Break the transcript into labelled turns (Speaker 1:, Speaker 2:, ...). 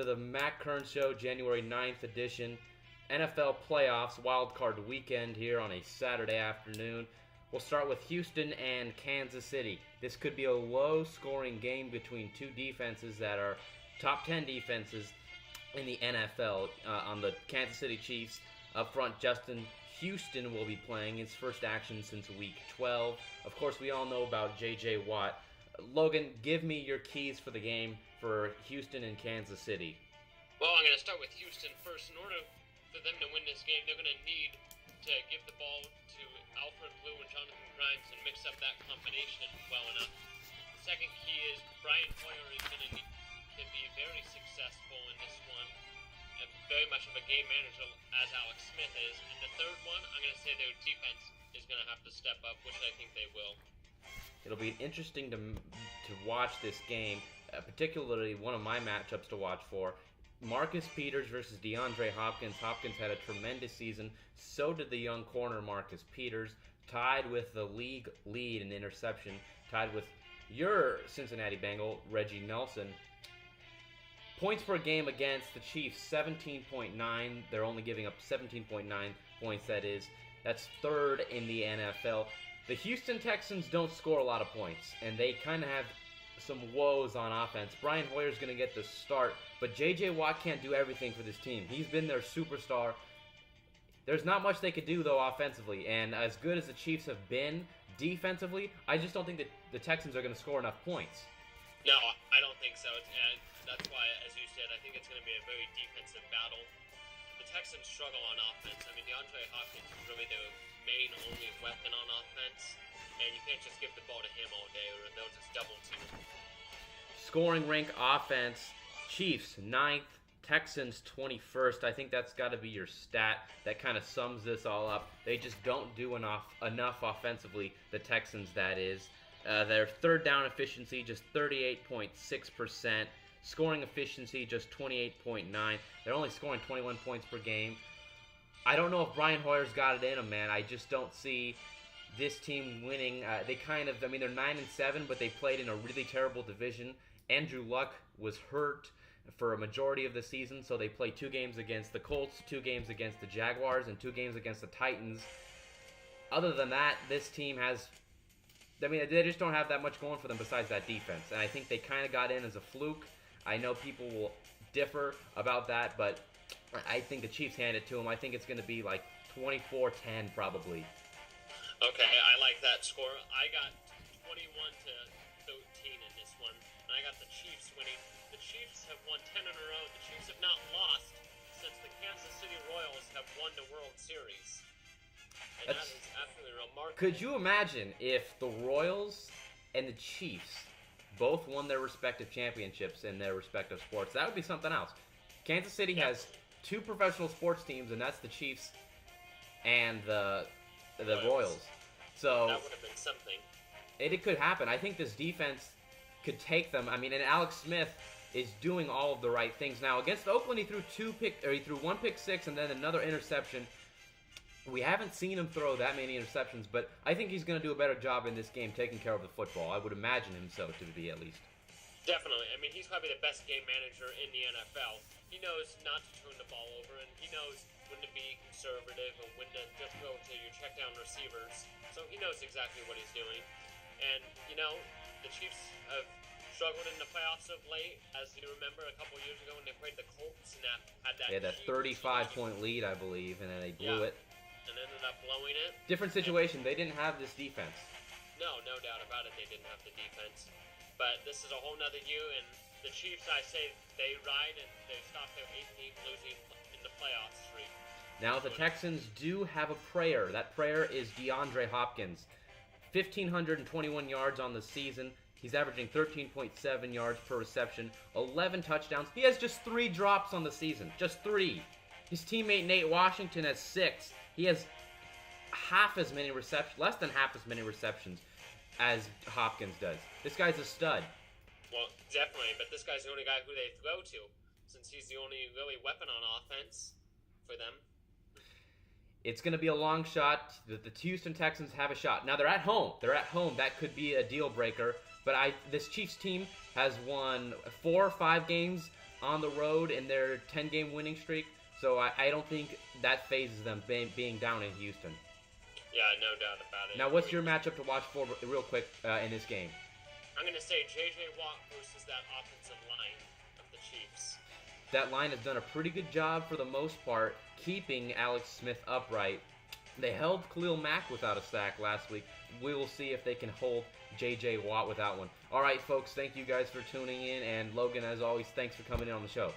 Speaker 1: to the Matt Kerns Show, January 9th edition. NFL playoffs, wild card weekend here on a Saturday afternoon. We'll start with Houston and Kansas City. This could be a low-scoring game between two defenses that are top 10 defenses in the NFL. On the Kansas City Chiefs, up front, Justin Houston will be playing his first action since Week 12. Of course, we all know about J.J. Watt. Logan, give me your keys for the game for Houston and Kansas City.
Speaker 2: Well, I'm going to start with Houston first. In order for them to win this game, they're going to need to give the ball to Alfred Blue and Jonathan Grimes and mix up that combination well enough. The second key is Brian Hoyer is going to need to be very successful in this one, and very much of a game manager as Alex Smith is. And the third one, I'm going to say their defense is going to have to step up, which I think they will.
Speaker 1: It'll be interesting to watch this game, particularly one of my matchups to watch for. Marcus Peters versus DeAndre Hopkins. Hopkins had a tremendous season. So did the young corner Marcus Peters, tied with the league lead in interception, tied with your Cincinnati Bengal, Reggie Nelson. Points per game against the Chiefs, 17.9. They're only giving up 17.9 points, that is. That's third in the NFL. The Houston Texans don't score a lot of points, and they kind of have some woes on offense. Brian Hoyer's going to get the start, but J.J. Watt can't do everything for this team. He's been their superstar. There's not much they could do, though, offensively, and as good as the Chiefs have been defensively, I just don't think that the Texans are going to score enough points.
Speaker 2: No, I don't think so, and that's why, as you said, I think it's going to be a very defensive battle. The Texans struggle on offense. I mean, DeAndre Hopkins is really their main only weapon on offense, and you can't just give the ball to him all day or they'll just double team.
Speaker 1: Scoring rank offense, Chiefs 9th, Texans 21st. I think that's got to be your stat that kind of sums this all up. They just don't do enough offensively, the Texans, that is. Their third down efficiency, just 38.6%. Scoring efficiency, just 28.9. They're only scoring 21 points per game. I don't know if Brian Hoyer's got it in him, man. I just don't see this team winning. They're 9-7, but they played in a really terrible division. Andrew Luck was hurt for a majority of the season, so they played 2 games against the Colts, 2 games against the Jaguars, and 2 games against the Titans. Other than that, this team they just don't have that much going for them besides that defense, and I think they kind of got in as a fluke. I know people will differ about that, but I think the Chiefs hand it to them. I think it's going to be like 24-10 probably.
Speaker 2: Okay, I like that score. I got 21-13 in this one, and I got the Chiefs winning. The Chiefs have won 10 in a row. The Chiefs have not lost since the Kansas City Royals have won the World Series. And that is absolutely remarkable.
Speaker 1: Could you imagine if the Royals and the Chiefs both won their respective championships in their respective sports? That would be something else. Kansas City has 2 professional sports teams, and that's the Chiefs and the Royals. So
Speaker 2: that would have been something.
Speaker 1: It could happen. I think this defense could take them. I mean, and Alex Smith is doing all of the right things now. Against Oakland, he threw 1 pick six and then another interception. We haven't seen him throw that many interceptions, but I think he's going to do a better job in this game taking care of the football. I would imagine him so, to be at least.
Speaker 2: Definitely. I mean, he's probably the best game manager in the NFL. He knows not to turn the ball over, and he knows when to be conservative and when to just go to your check down receivers. So he knows exactly what he's doing. And, the Chiefs have struggled in the playoffs of late. As you remember, a couple years ago when they played the Colts and had that
Speaker 1: 35-point lead, I believe, and then they blew it.
Speaker 2: And ended up blowing it.
Speaker 1: Different situation. They didn't have this defense.
Speaker 2: No doubt about it. They didn't have the defense. But this is a whole nother year, and the Chiefs, I say, they ride and they stop their 8-game losing in the playoff streak.
Speaker 1: Now, the Texans do have a prayer. That prayer is DeAndre Hopkins. 1,521 yards on the season. He's averaging 13.7 yards per reception, 11 touchdowns. He has just 3 drops on the season. Just 3. His teammate Nate Washington has 6. He has less than half as many receptions as Hopkins does. This guy's a stud.
Speaker 2: Well, definitely, but this guy's the only guy who they throw to, since he's the only really weapon on offense for them.
Speaker 1: It's going to be a long shot. The Houston Texans have a shot. Now, they're at home. That could be a deal breaker. But this Chiefs team has won 4 or 5 games on the road in their 10-game winning streak. So I don't think that phases them being down in Houston.
Speaker 2: Yeah, no doubt about it.
Speaker 1: Now, what's your matchup to watch for real quick in this game?
Speaker 2: I'm going to say J.J. Watt versus that offensive line of the Chiefs.
Speaker 1: That line has done a pretty good job for the most part keeping Alex Smith upright. They held Khalil Mack without a sack last week. We will see if they can hold J.J. Watt without one. All right, folks, thank you guys for tuning in. And Logan, as always, thanks for coming in on the show.